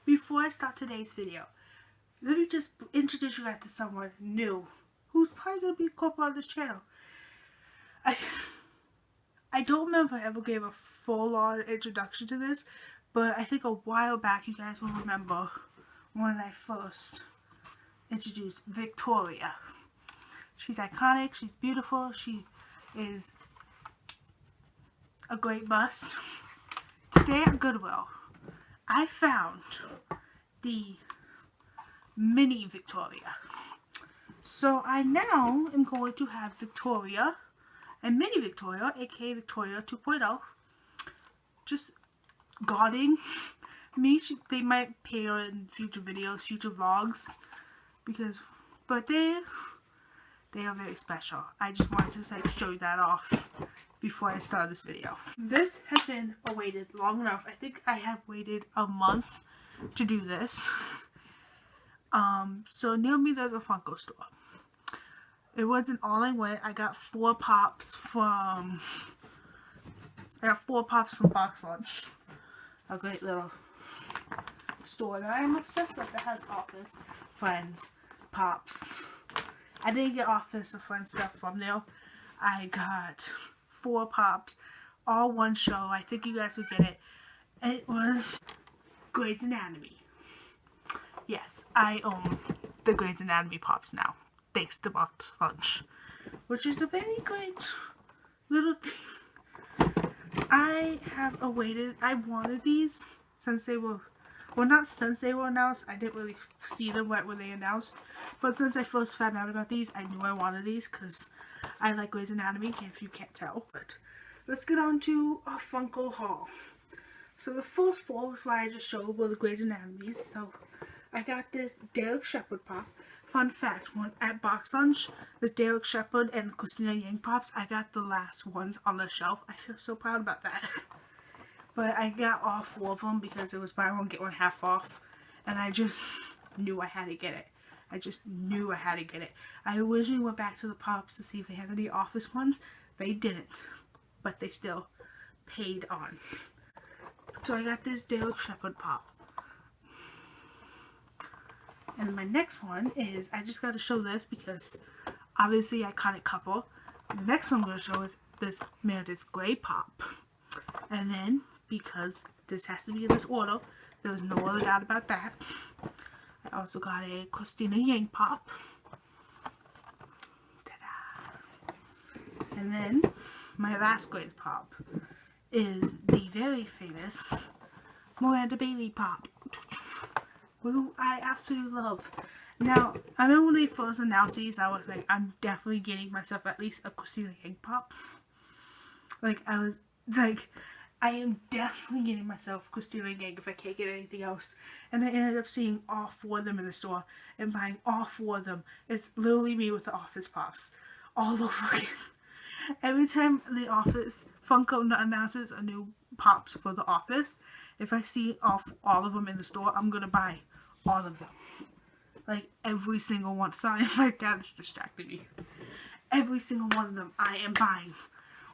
before I start today's video, let me just introduce you guys to someone new who's probably going to be a couple on this channel. I don't remember if I ever gave a full-on introduction to this, but I think a while back you guys will remember when I first introduced Victoria. She's iconic, she's beautiful, she is a great bust. Today at Goodwill, I found the mini Victoria. So I now am going to have Victoria and mini Victoria, aka Victoria 2.0, just guarding me. They might appear in future videos, future vlogs, but they are very special. I just wanted to show you that off before I start this video. This has been awaited long enough. I think I have waited a month to do this. So near me there's a Funko store. It wasn't all I went. I got 4 pops from Box Lunch. A great little store that I'm obsessed with that has Office, Friends, Pops. I didn't get Office or Friends stuff from there. I got 4 pops, all one show. I think you guys would get it. It was Grey's Anatomy. Yes, I own the Grey's Anatomy pops now, thanks to Box Lunch, which is a very great little thing. I wanted these since they were, well, not since they were announced. I didn't really see them right when they announced, but since I first found out about these, I knew I wanted these because I like Grey's Anatomy, if you can't tell. But let's get on to our Funko haul. So the first 4 I just showed were the Grey's Anatomies. So I got this Derek Shepherd pop. Fun fact, when at Box Lunch, the Derek Shepherd and the Christina Yang pops, I got the last ones on the shelf. I feel so proud about that. But I got all 4 of them because it was buy one get one half off, and I just knew I had to get it. I originally went back to the pops to see if they had any Office ones. They didn't, but they still paid on. So I got this Derek Shepherd pop. And my next one is, I just got to show this because obviously iconic couple. The next one I'm going to show is this Meredith Grey Pop. And then, because this has to be in this order, there's no other doubt about that, I also got a Christina Yang pop. Ta-da! And then, my last Grey's pop is the very famous Miranda Bailey Pop, who I absolutely love. Now, I remember when they first announced these, I was like, I'm definitely getting myself at least a Christina Yang pop. I am definitely getting myself Christina Yang if I can't get anything else. And I ended up seeing all 4 of them in the store and buying all 4 of them. It's literally me with the Office pops all over again. Every time the Office Funko announces a new pops for the Office, if I see all of them in the store, I'm gonna buy all of them. Like every single one. Sorry, my dad is distracting me. Every single one of them I am buying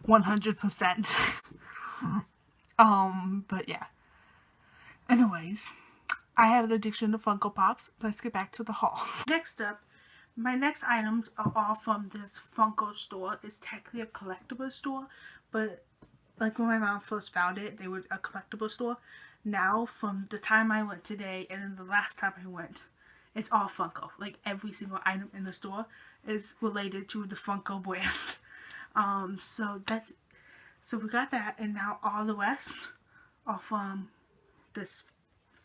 100%. But yeah. Anyways, I have an addiction to Funko Pops. Let's get back to the haul. Next up, my next items are all from this Funko store. It's technically a collectible store, but like when my mom first found it, they were a collectible store. Now, from the time I went today and then the last time I went, it's all Funko. Like every single item in the store is related to the Funko brand. So we got that, and now all the rest are from this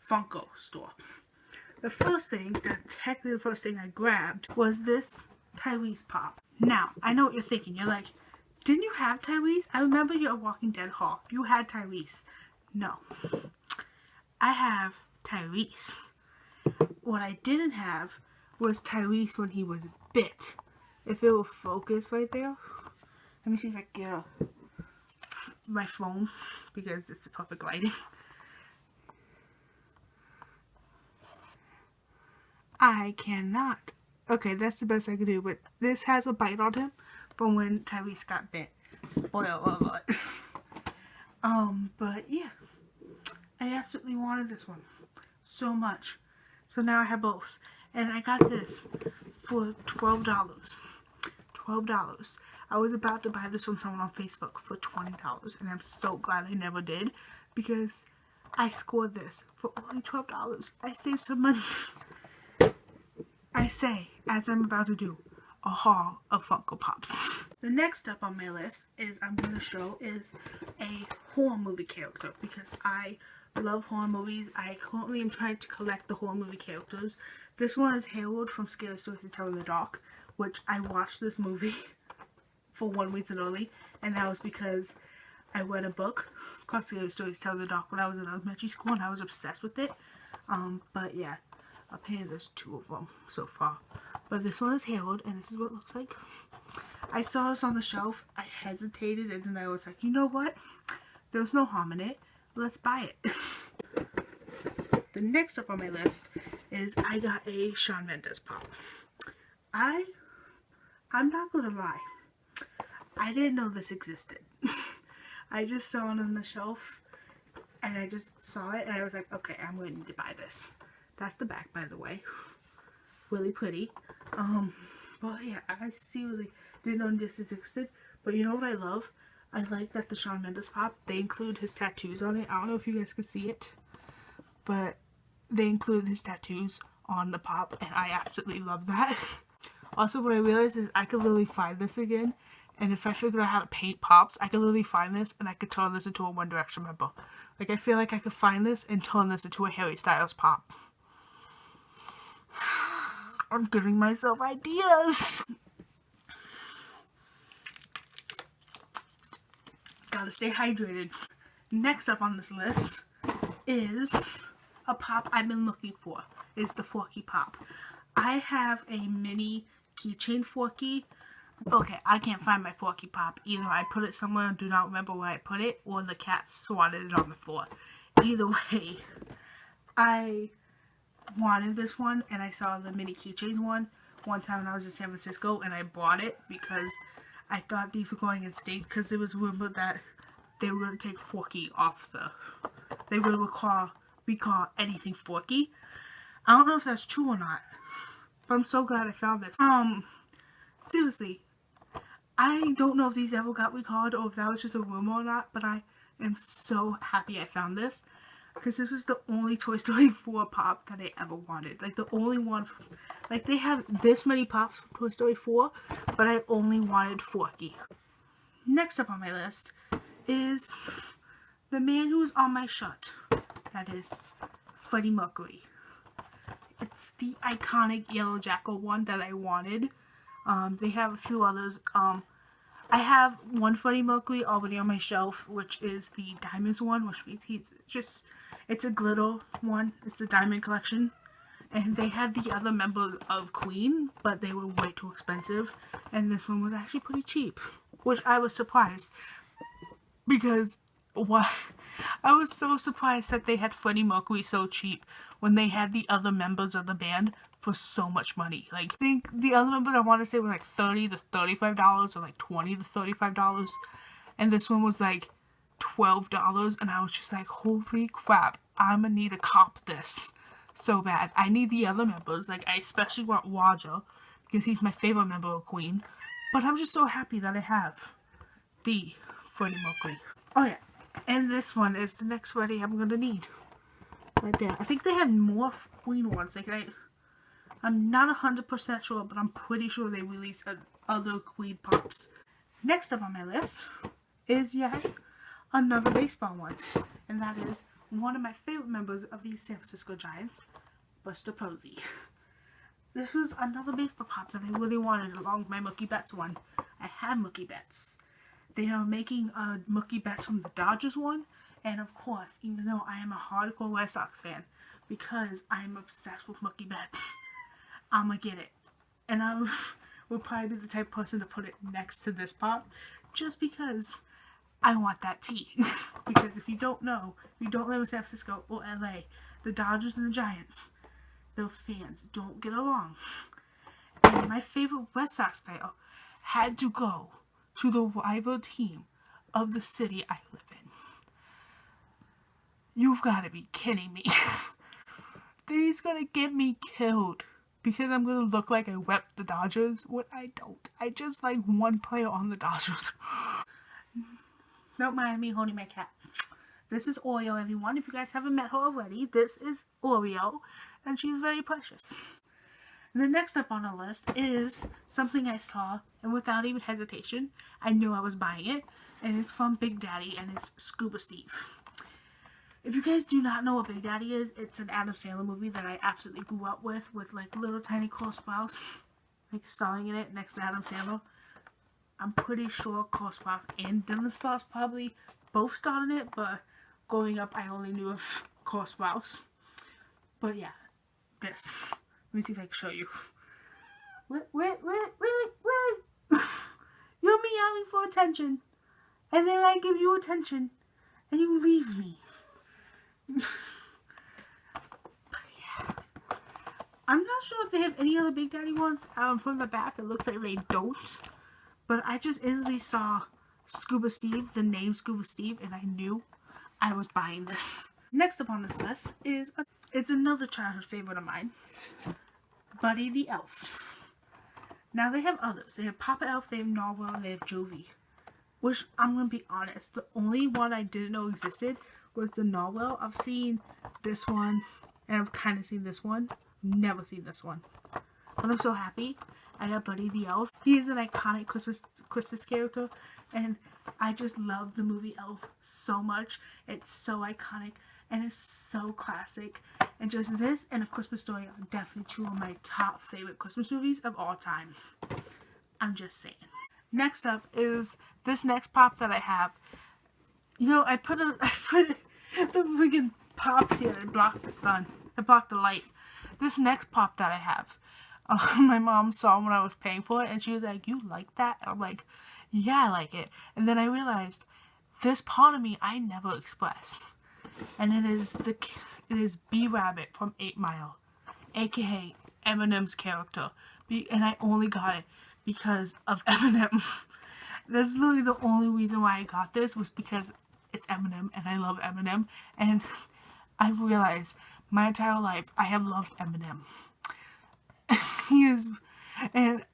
Funko store. The first thing I grabbed was this Tyrese pop. Now, I know what you're thinking. You're like, didn't you have Tyrese? I remember your Walking Dead haul. You had Tyrese. No. I have Tyrese. What I didn't have was Tyrese when he was bit. If it will focus right there. Let me see if I can get my phone because it's the perfect lighting. I cannot. Okay, that's the best I can do, but this has a bite on him from when Tyrese got bit. Spoiler alert. But yeah, I absolutely wanted this one. so much. So now I have both. And I got this for $12. $12. I was about to buy this from someone on Facebook for $20, and I'm so glad I never did, because I scored this for only $12. I saved some money. I say, as I'm about to do, a haul of Funko Pops. The next up on my list is I'm going to show is a horror movie character, because I love horror movies. I currently am trying to collect the horror movie characters. This one is Harold from Scary Stories to Tell in the Dark, which I watched this movie for one reason only, and that was because I read a book called Scary Stories to Tell in the Dark when I was in elementary school, and I was obsessed with it. But yeah, apparently there's 2 of them so far. But this one is Harold, and this is what it looks like. I saw this on the shelf, I hesitated, and then I was like, you know what? There's no harm in it. Let's buy it. The next up on my list is I got a Shawn Mendez Pop. I'm not gonna lie, I didn't know this existed. I just saw it on the shelf, and I just saw it, and I was like, okay, I'm going to need to buy this. That's the back, by the way. Really pretty. But yeah, I seriously didn't know this existed. But you know what I love? I like that the Shawn Mendez Pop, they include his tattoos on it. I don't know if you guys can see it, but they include his tattoos on the pop, and I absolutely love that. Also, what I realized is I could literally find this again, and if I figured out how to paint pops, I could literally find this, and I could turn this into a One Direction member. Like, I feel like I could find this and turn this into a Harry Styles pop. I'm giving myself ideas. Gotta stay hydrated. Next up on this list is a pop I've been looking for. Is the Forky Pop. I have a mini keychain Forky. Okay, I can't find my Forky Pop. Either I put it somewhere and do not remember where I put it, or the cat swatted it on the floor. Either way, I wanted this one, and I saw the mini keychains one time when I was in San Francisco, and I bought it because I thought these were going extinct, because it was rumored that they were going to take Forky off they were going to recall anything Forky. I don't know if that's true or not, but I'm so glad I found this. Seriously, I don't know if these ever got recalled or if that was just a rumor or not, but I am so happy I found this, because this was the only Toy Story 4 pop that I ever wanted. Like, the only one, like, they have this many pops from Toy Story 4, but I only wanted Forky. Next up on my list is the man who's on my shirt. That is Freddie Mercury. It's the iconic yellow jackal one that I wanted. They have a few others. I have one Freddie Mercury already on my shelf, which is the diamonds one, which means it's a glitter one. It's the diamond collection. And they had the other members of Queen, but they were way too expensive. And this one was actually pretty cheap, which I was surprised. Because, I was so surprised that they had Freddie Mercury so cheap when they had the other members of the band for so much money. Like, I think the other members, I want to say, were like $30 to $35 or like $20 to $35. And this one was like $12, and I was just like, holy crap, I'm gonna need to cop this so bad. I need the other members. Like, I especially want Roger, because he's my favorite member of Queen. But I'm just so happy that I have the Freddie Mercury. Oh yeah, and this one is the next Freddie I'm gonna need. Right there. I think they had more Queen ones. Like, I'm not 100% sure, but I'm pretty sure they released other Queen pops. Next up on my list is yet another baseball one, and that is one of my favorite members of the San Francisco Giants, Buster Posey. This was another baseball pop that I really wanted, along with my Mookie Betts one. I had Mookie Betts. They are making a Mookie Betts from the Dodgers one, and of course, even though I am a hardcore Red Sox fan, because I am obsessed with Mookie Betts, I'm gonna get it. And I will probably be the type of person to put it next to this pop, just because I want that tea. Because if you don't know, if you don't live in San Francisco or LA, the Dodgers and the Giants, their fans don't get along. And my favorite Red Sox player had to go to the rival team of the city I live in. You've got to be kidding me. He's gonna get me killed because I'm gonna look like I wept the Dodgers when I don't. I just like one player on the Dodgers. Don't mind me holding my cat. This is Oreo, everyone. If you guys haven't met her already, this is Oreo, and she's very precious. And the next up on the list is something I saw, and without even hesitation, I knew I was buying it, and it's from Big Daddy, and it's Scuba Steve. If you guys do not know what Big Daddy is, it's an Adam Sandler movie that I absolutely grew up with like little tiny Cole Sprouse, like starring in it next to Adam Sandler. I'm pretty sure Cole Sprouse and Dylan Sprouse probably both starred in it, but growing up I only knew of Cole Sprouse. But yeah, this. Let me see if I can show you. Really? You're meowing for attention, and then I give you attention, and you leave me. But yeah, I'm not sure if they have any other Big Daddy ones. From the back, it looks like they don't. But I just instantly saw Scuba Steve, the name Scuba Steve, and I knew I was buying this. Next up on this list is it's another childhood favorite of mine, Buddy the Elf. Now they have others. They have Papa Elf, they have Narwhal, they have Jovi. Which, I'm going to be honest, the only one I didn't know existed was the Narwhal. I've seen this one, and I've kind of seen this one. Never seen this one. But I'm so happy I got Buddy the Elf. He is an iconic Christmas character, and I just love the movie Elf so much. It's so iconic, and it's so classic. And just this and A Christmas Story are definitely two of my top favorite Christmas movies of all time. I'm just saying. Next up is this next pop that I have. You know, I put the freaking pops here that block the sun. That block the light. This next pop that I have, my mom saw when I was paying for it, and she was like, "You like that?" And I'm like, "Yeah, I like it." And then I realized this part of me I never expressed, and it is B-Rabbit from 8 Mile, aka Eminem's character, and I only got it because of Eminem. That's literally the only reason why I got this, was because it's Eminem, and I love Eminem, and I've realized my entire life I have loved Eminem. He is, and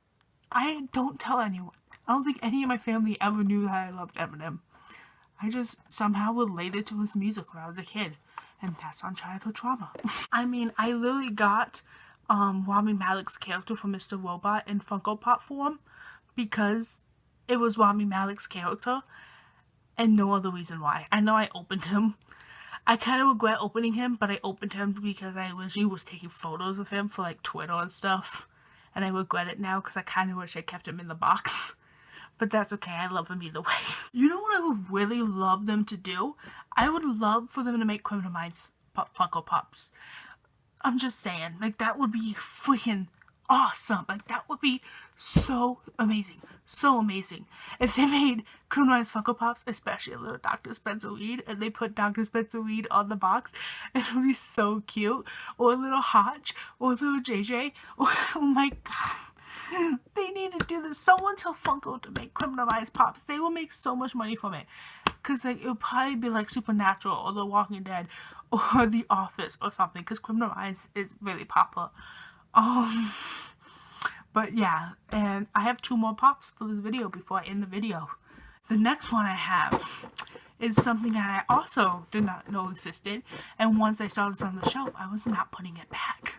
I don't tell anyone. I don't think any of my family ever knew that I loved Eminem. I just somehow related to his music when I was a kid, and that's on childhood trauma. I mean, I literally got Rami Malek's character from Mr. Robot in Funko Pop form because it was Rami Malek's character, and no other reason why. I know I opened him. I kind of regret opening him, but I opened him because I originally was taking photos of him for like Twitter and stuff, and I regret it now because I kind of wish I kept him in the box. But that's okay, I love him either way. You know what I would really love them to do? I would love for them to make Criminal Minds Funko Pops. I'm just saying, like, that would be freaking awesome. Like, that would be so amazing. So amazing. If they made Criminal Minds Funko Pops, especially a little Dr. Spencer Reed, and they put Dr. Spencer Reed on the box, it would be so cute. Or a little Hodge, or a little JJ. Or, oh my god. They need to do this. Someone tell Funko to make Criminal Minds Pops. They will make so much money from it. Because like, it would probably be like Supernatural, or The Walking Dead, or The Office, or something. Because Criminal Minds is really popular. But yeah, and I have 2 more pops for this video before I end the video. The next one I have is something that I also did not know existed, and once I saw this on the shelf, I was not putting it back.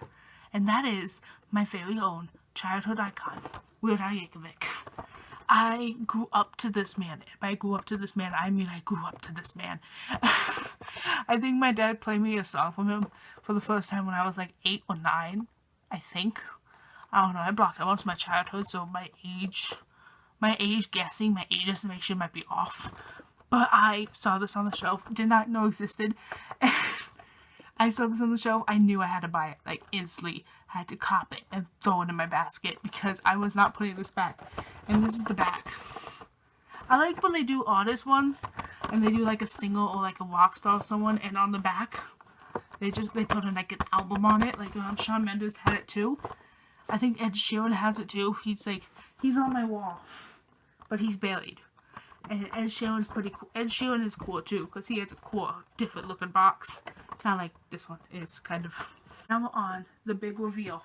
And that is my very own childhood icon, Weird Al Yankovic. I grew up to this man. If I grew up to this man, I mean I grew up to this man. I think my dad played me a song from him for the first time when I was like 8 or 9, I think. I don't know, I blocked out most of my childhood, so my age guessing, my age estimation might be off. But I saw this on the shelf, did not know existed. I saw this on the shelf, I knew I had to buy it, like instantly. I had to cop it and throw it in my basket because I was not putting this back. And this is the back. I like when they do artist ones, and they do like a single or like a rock star or someone, and on the back, they put in like an album on it, like Shawn Mendes had it too. I think Ed Sheeran has it too. He's on my wall, but he's buried. And Ed Sheeran's pretty cool. Ed Sheeran is cool too, because he has a cool, different looking box. Kind of like this one. It's kind of Now we're on the big reveal.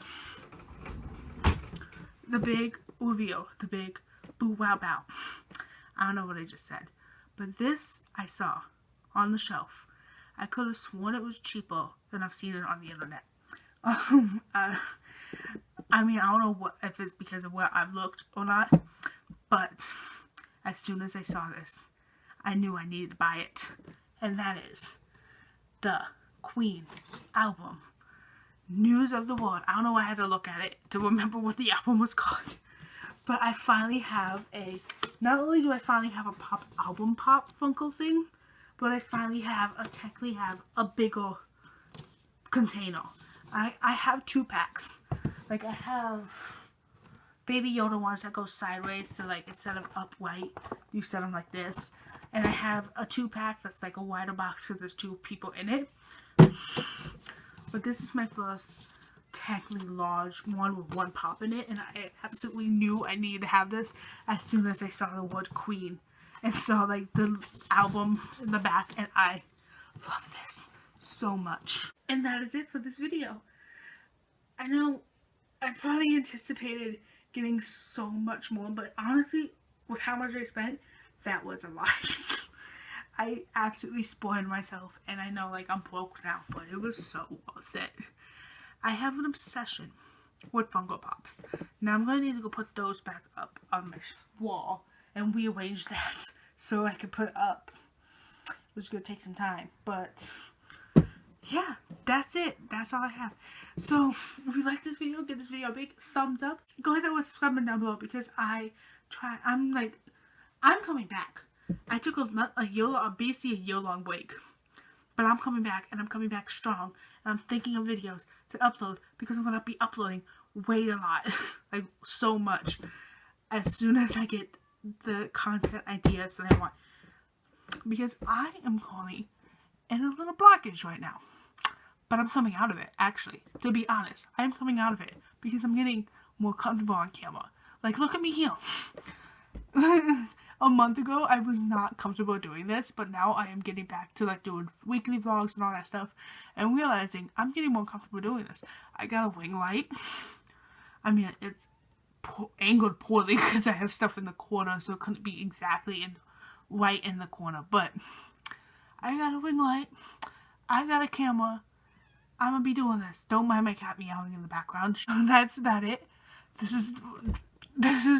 The big reveal. The big boo wow bow. I don't know what I just said. But this I saw on the shelf. I could have sworn it was cheaper than I've seen it on the internet. I mean, I don't know if it's because of where I've looked or not, but as soon as I saw this, I knew I needed to buy it. And that is the Queen album, News of the World. I don't know why I had to look at it to remember what the album was called. But I finally have not only do I finally have a pop album pop Funko thing, but I finally technically have a bigger container. I have 2 packs. Like, I have Baby Yoda ones that go sideways, so like instead of upright, you set them like this. And I have a 2-pack that's like a wider box because there's 2 people in it. But this is my first technically large one with 1 pop in it, and I absolutely knew I needed to have this as soon as I saw the word Queen and saw like the album in the back, and I love this so much. And that is it for this video. I know I probably anticipated getting so much more, but honestly, with how much I spent, that was a lot. I absolutely spoiled myself, and I know like I'm broke now, but it was so worth it. I have an obsession with Funko Pops. Now I'm going to need to go put those back up on my wall and rearrange that so I can put it up, which is going to take some time, but yeah, that's it. That's all I have. So if you like this video, give this video a big thumbs up. Go ahead and subscribe down below because I'm coming back. I took basically a year-long break, but I'm coming back, and I'm coming back strong, and I'm thinking of videos to upload because I'm going to be uploading way a lot, like so much, as soon as I get the content ideas that I want, because I am currently in a little blockage right now, but I'm coming out of it, actually. To be honest, I am coming out of it because I'm getting more comfortable on camera. Like, look at me here. A month ago, I was not comfortable doing this, but now I am getting back to like doing weekly vlogs and all that stuff, and realizing I'm getting more comfortable doing this. I got a ring light. I mean, it's angled poorly because I have stuff in the corner, so it couldn't be exactly right in the corner, but I got a ring light. I got a camera. I'm gonna be doing this. Don't mind my cat meowing in the background. That's about it. This is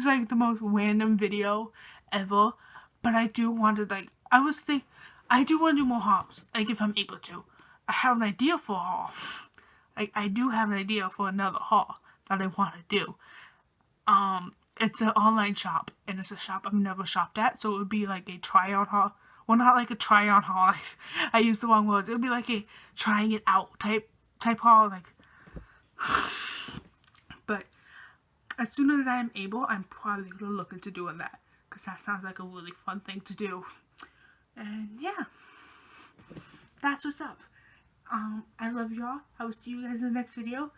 like the most random video ever, but I do want to I do want to do more hauls, like if I'm able to. I have an idea for a haul. Like, I do have an idea for another haul that I want to do. It's an online shop, and it's a shop I've never shopped at, so it would be like a try-on haul. Well, not like a try-on haul. I used the wrong words. It would be like a trying it out type haul, like. But as soon as I am able, I'm probably gonna look into doing that, because that sounds like a really fun thing to do. And yeah, that's what's up. I love y'all. I will see you guys in the next video.